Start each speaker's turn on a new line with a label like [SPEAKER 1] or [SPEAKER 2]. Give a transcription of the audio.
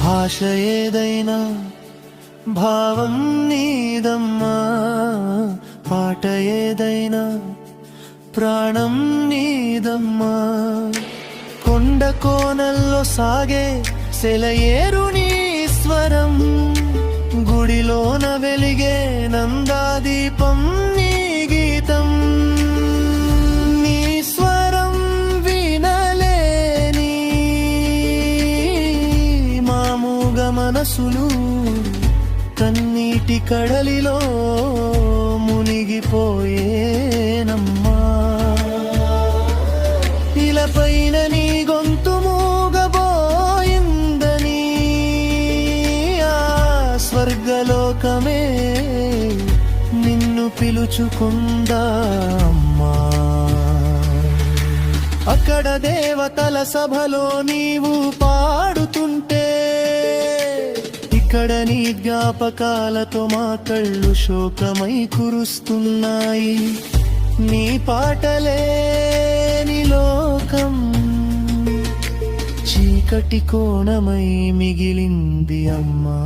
[SPEAKER 1] భాష ఏదైనా భావం నీదమ్మా, పాట ఏదైనా ప్రాణం నీదమ్మా. కొండ కోనల్లో సాగే సెలయేరుని స్వరం, గుడిలోన వెలిగే నందాదీపం నీ గీతం. నీ స్వరం వినలేని మామూగ మనసులు కన్నీటి కడలిలో మునిగిపోయేనమ్మా. ఇలపైన నీ గొంతు మూగబోయిందని ఆ స్వర్గలోకమే నిన్ను పిలుచుకుందా అమ్మా. అక్కడ దేవతల సభలో నీవు పాడుతుంటే, ఇక్కడ నీ జ్ఞాపకాలతో మా కళ్ళు శోకమై కురుస్తున్నాయి. నీ పాటలే నీ లోకం చీకటి కోణమై మిగిలింది అమ్మా.